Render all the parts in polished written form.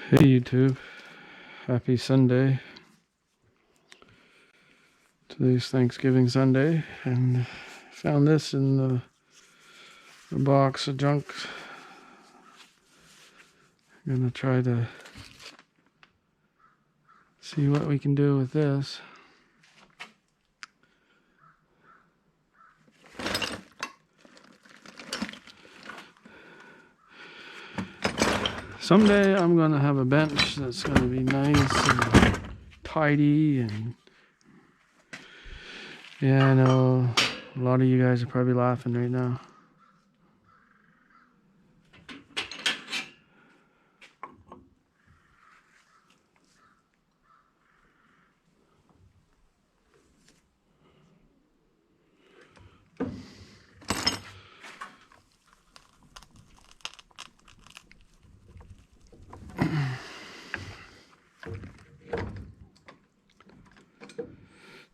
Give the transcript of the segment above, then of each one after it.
Hey YouTube, happy Sunday. Today's Thanksgiving Sunday, and found this in the box of junk. I'm gonna try to see what we can do with this. Someday I'm gonna have a bench that's gonna be nice and tidy, and yeah, I know a lot of you guys are probably laughing right now.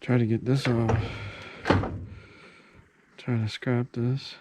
Try to get this off. Try to scrap this.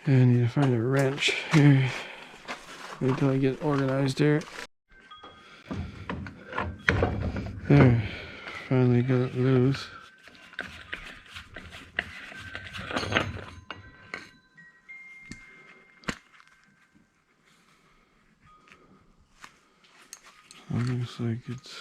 I need to find a wrench here. Wait until I get organized here. There, finally got it loose. Looks like it's...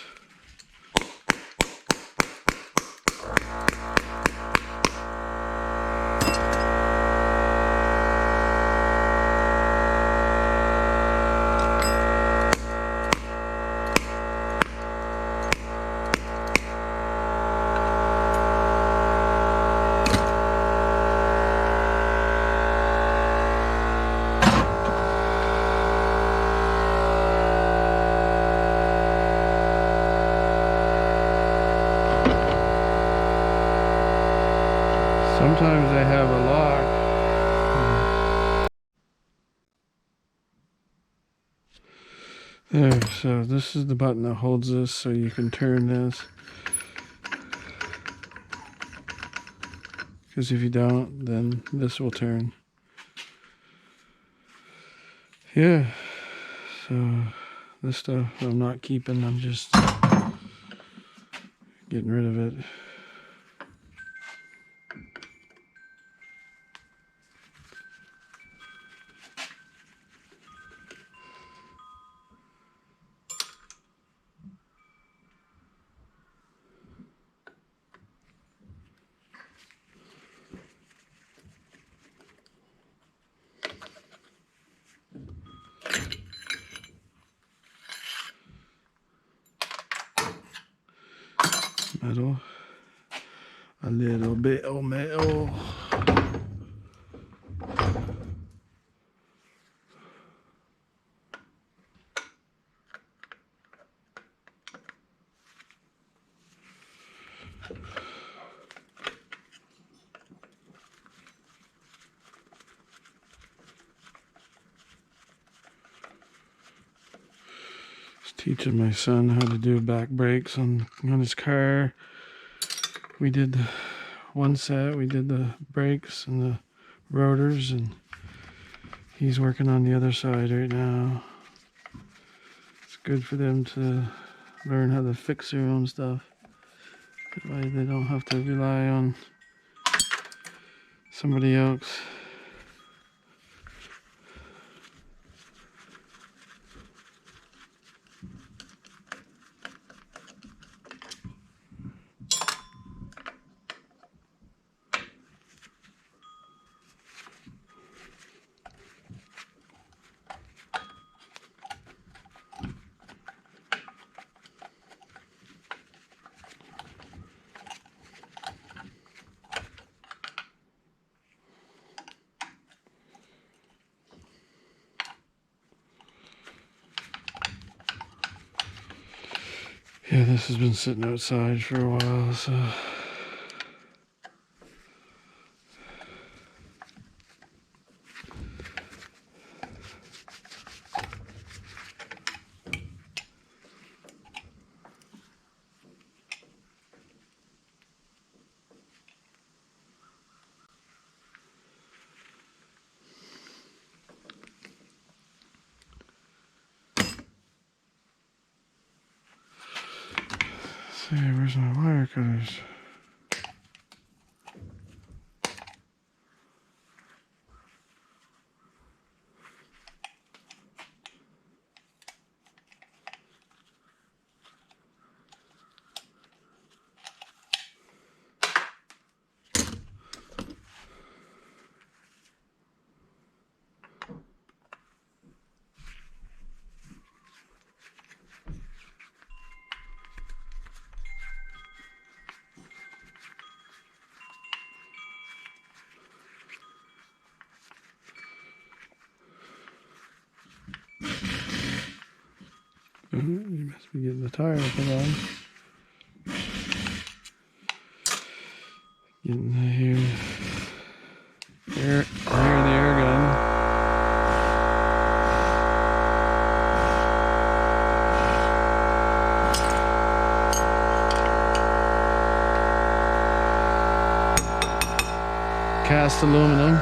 Sometimes I have a lock. There, so this is the button that holds this, so you can turn this. Because if you don't, then this will turn. Yeah, so this stuff I'm not keeping, I'm just getting rid of it. Metal. A little bit of metal. teaching my son how to do back brakes on his car. We did the one set, we did the brakes and the rotors, and he's working on the other side right now. It's good for them to learn how to fix their own stuff. That way they don't have to rely on somebody else. Yeah, this has been sitting outside for a while, so let's see, where's my wire cutters? You must be getting the tire put on. Getting the air the air gun. Cast aluminum.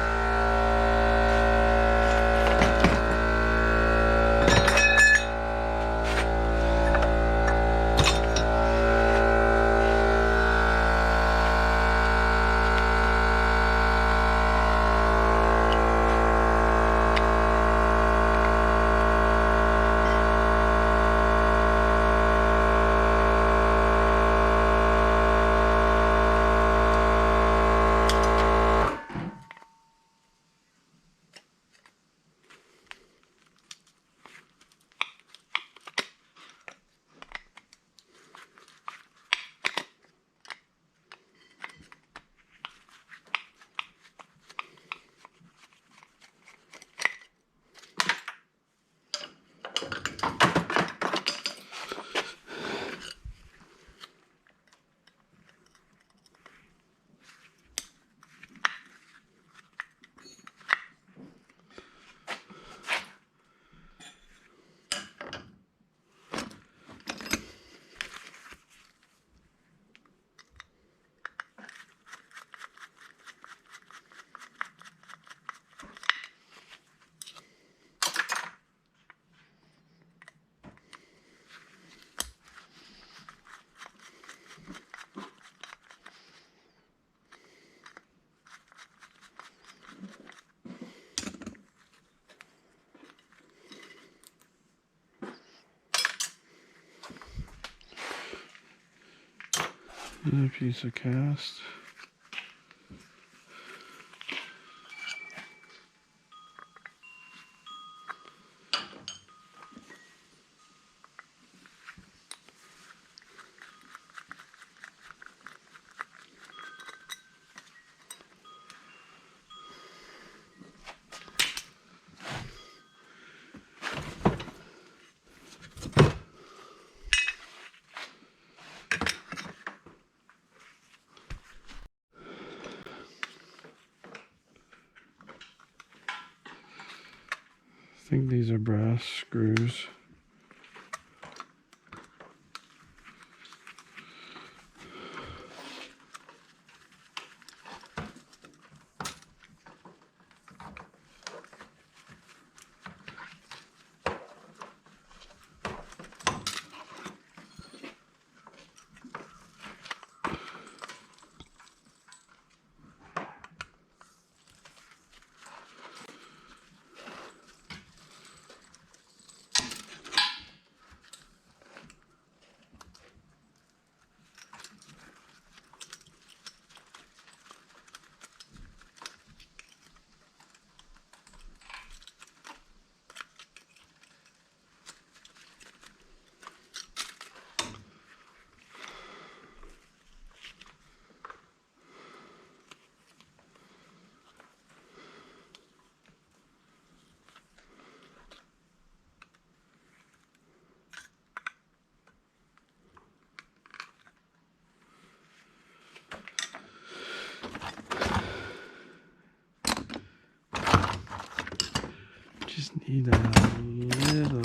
Another piece of cast. I think these are brass screws. Need a little.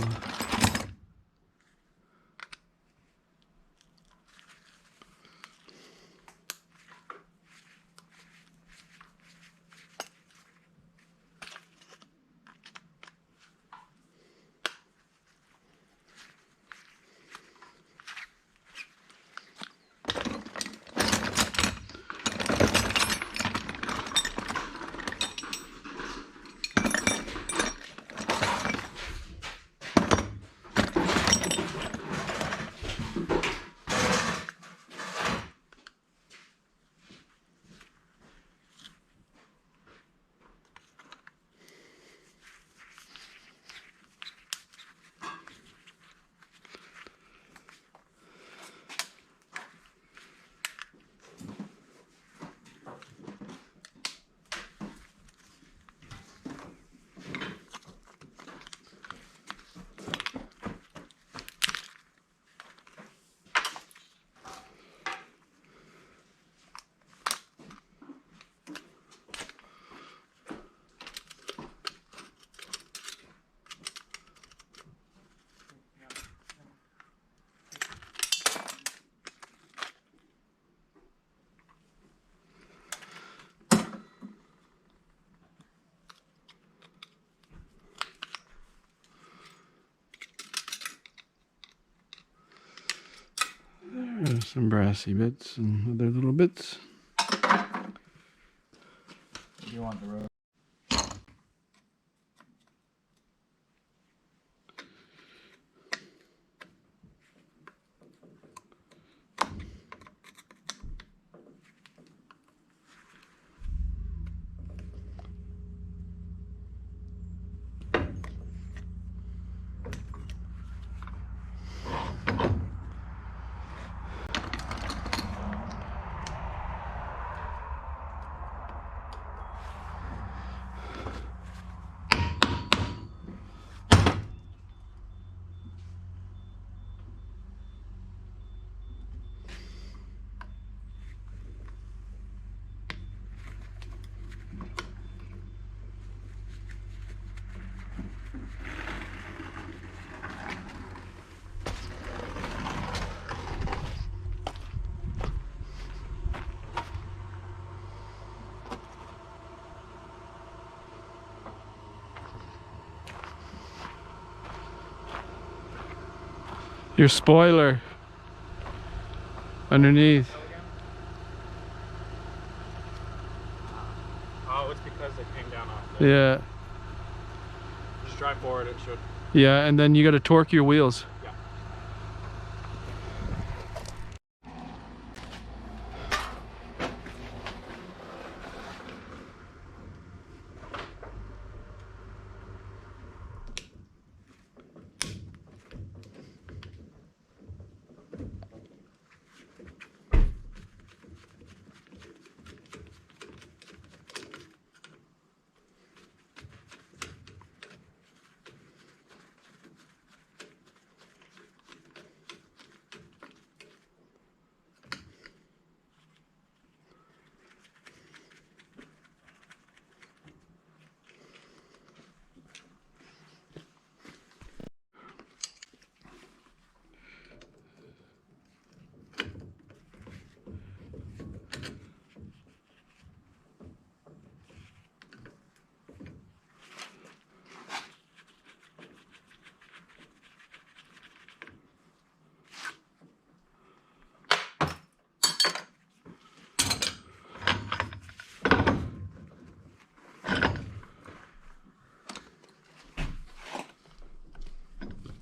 There's some brassy bits and other little bits. You want the road? Your spoiler underneath. Oh, it's because it came down off there. Yeah. Just drive forward, it should. Yeah, and then you got to torque your wheels. Yeah.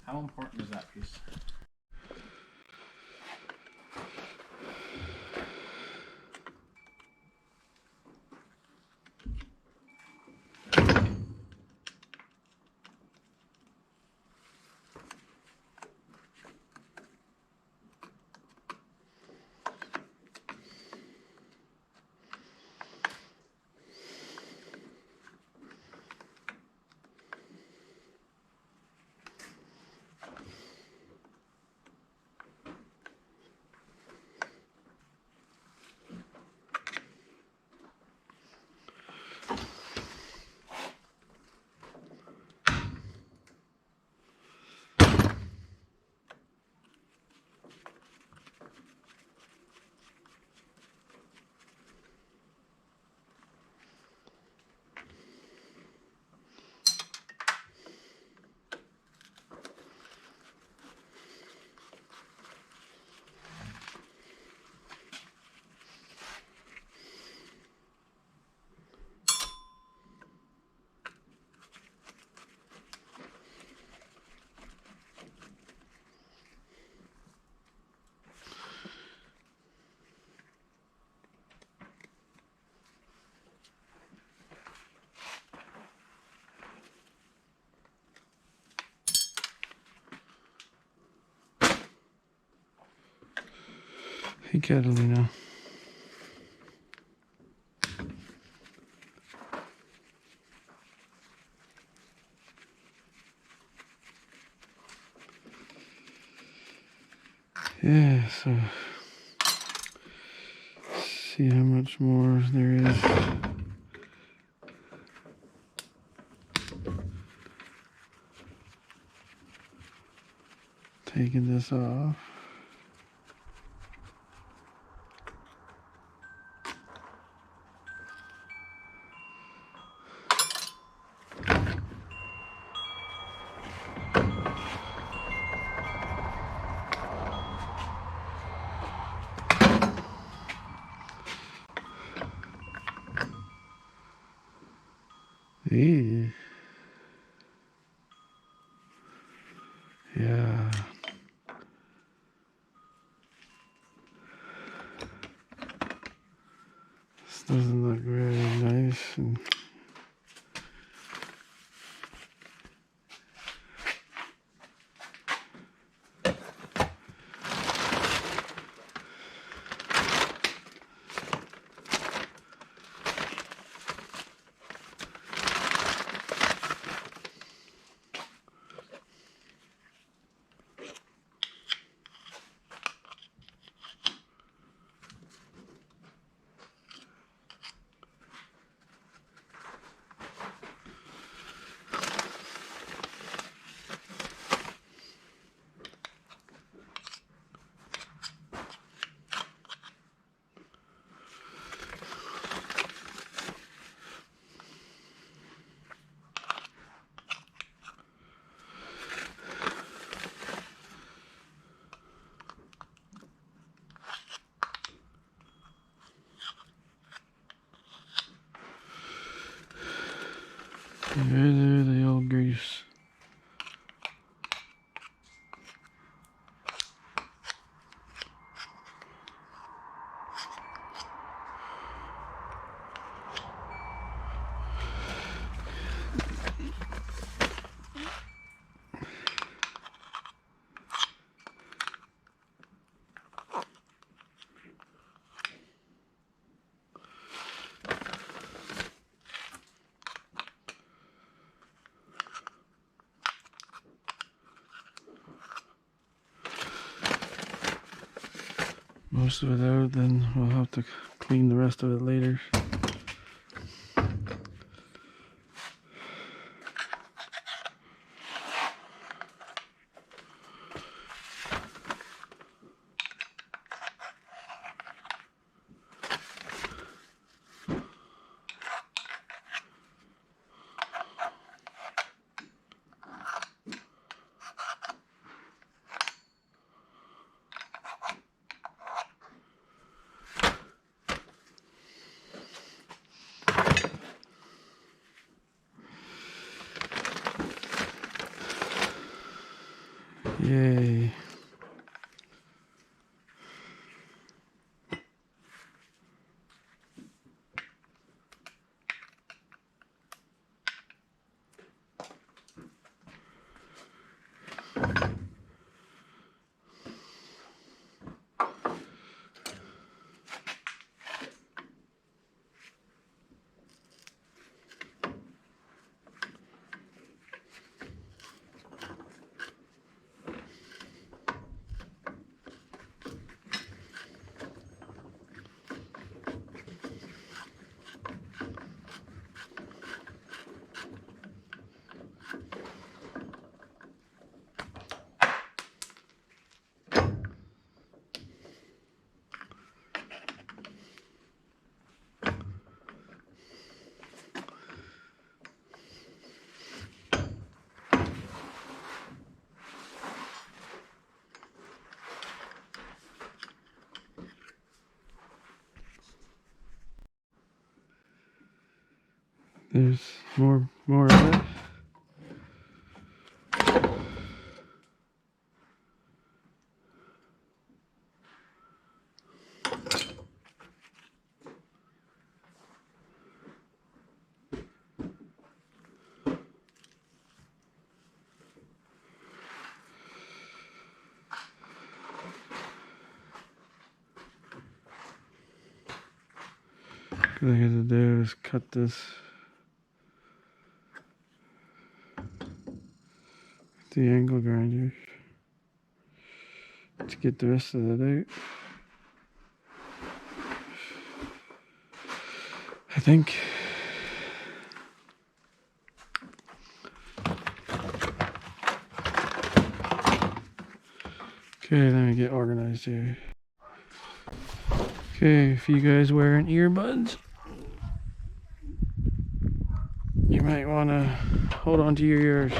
How important is that piece? Hey, Catalina. Yeah, so see how much more there is. Taking this off. Eee. Yeah. This doesn't look very nice. And there's the old grease. Most of it out, then we'll have to clean the rest of it later. Yay. There's more of it. What I gotta do is cut this with the angle grinder to get the rest of that out. I think. Okay, let me get organized here. Okay, if you guys wearing earbuds, you might want to hold on to your ears.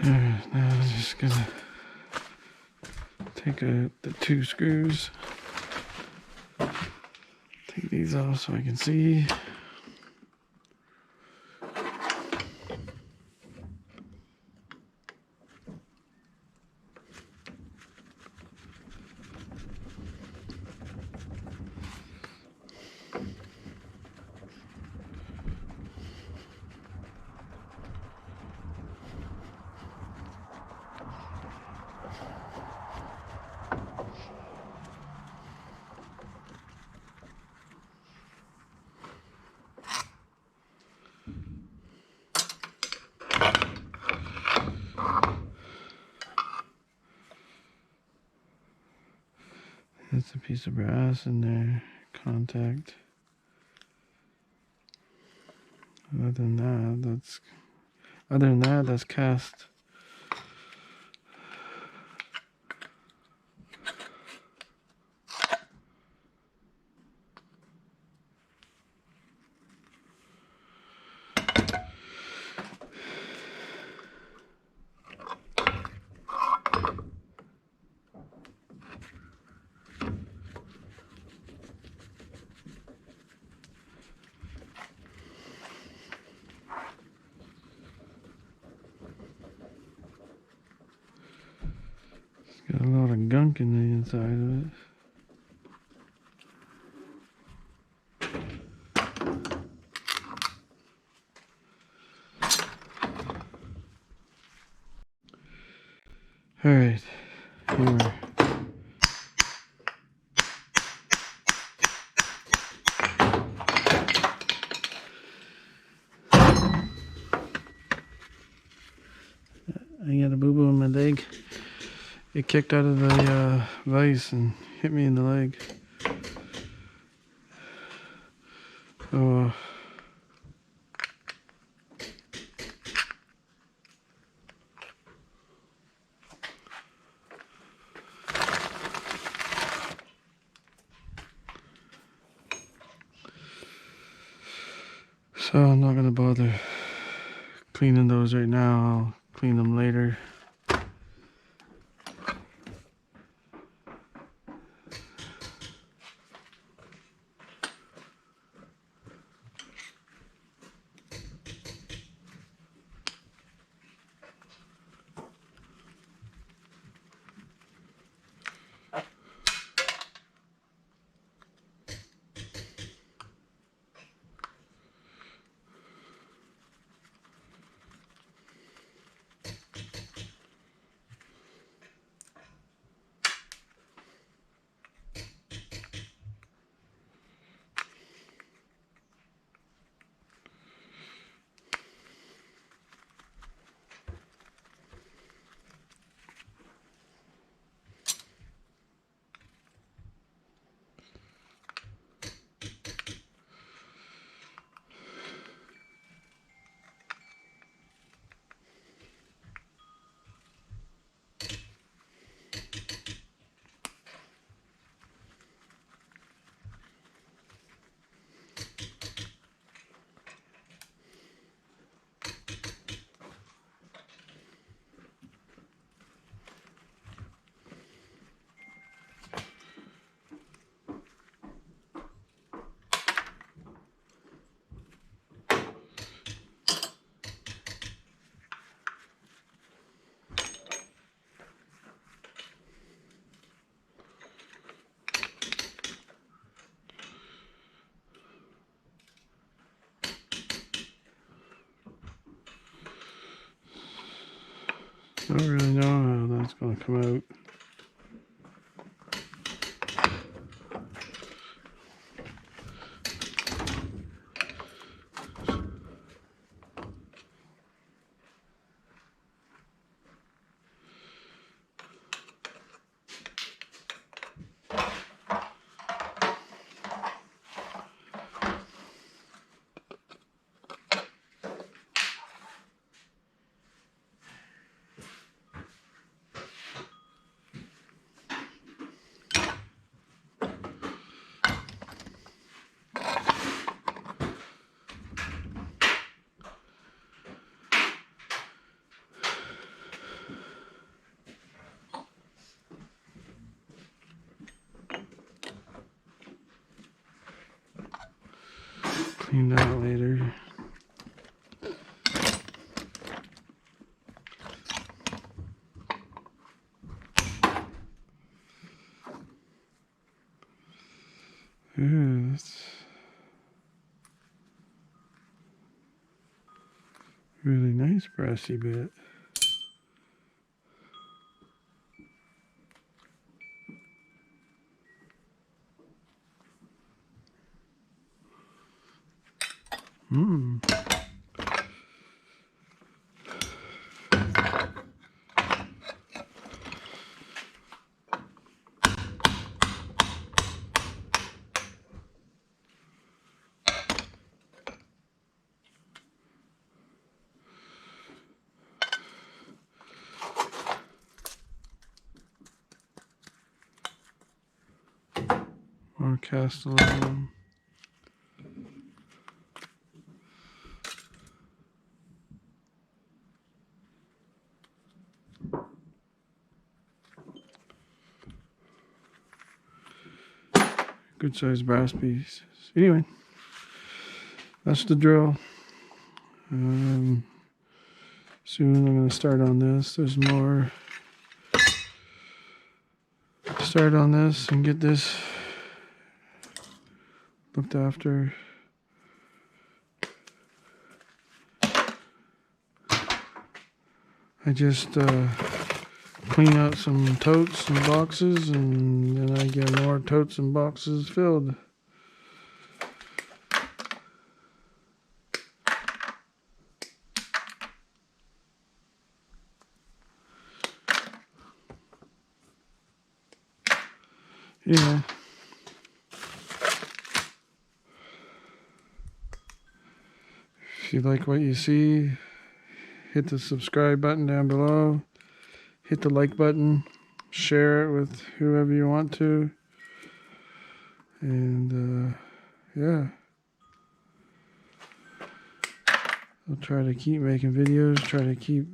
Alright, now I'm just gonna take out the two screws. Take these off so I can see. That's a piece of brass in there, contact. Other than that, that's cast. Got a lot of gunk in the inside of it. Alright, here. I got a boo-boo in my leg. It kicked out of the vise and hit me in the leg. So, so I'm not gonna bother cleaning those right now. I'll clean them later. Don't really know how that's gonna come out. Clean that later. Ooh, that's really nice brassy bit. Mmm. More cast aluminum. Good sized brass piece. Anyway, that's the drill. Soon I'm going to start on this. There's more. Start on this and get this looked after. I just clean out some totes and boxes, and then I get more totes and boxes filled. Yeah. If you like what you see, hit the subscribe button down below. Hit the like button. Share it with whoever you want to. And yeah. I'll try to keep making videos. Try to keep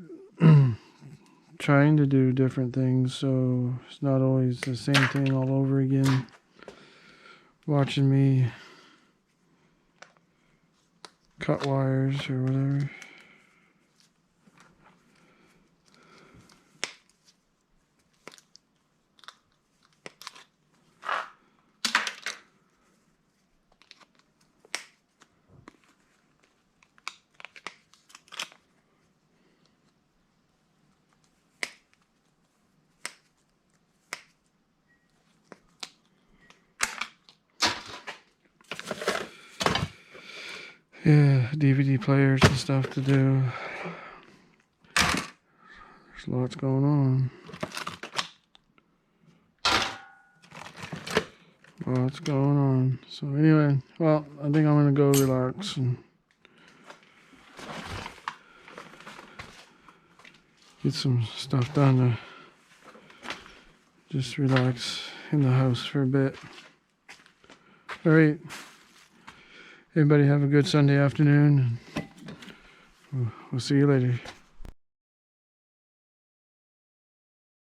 trying to do different things so it's not always the same thing all over again. Watching me cut wires or whatever. Yeah, DVD players and stuff to do. There's lots going on. Lots going on. So anyway, well, I think I'm gonna go relax and get some stuff done to just relax in the house for a bit. All right. Everybody have a good Sunday afternoon. We'll see you later.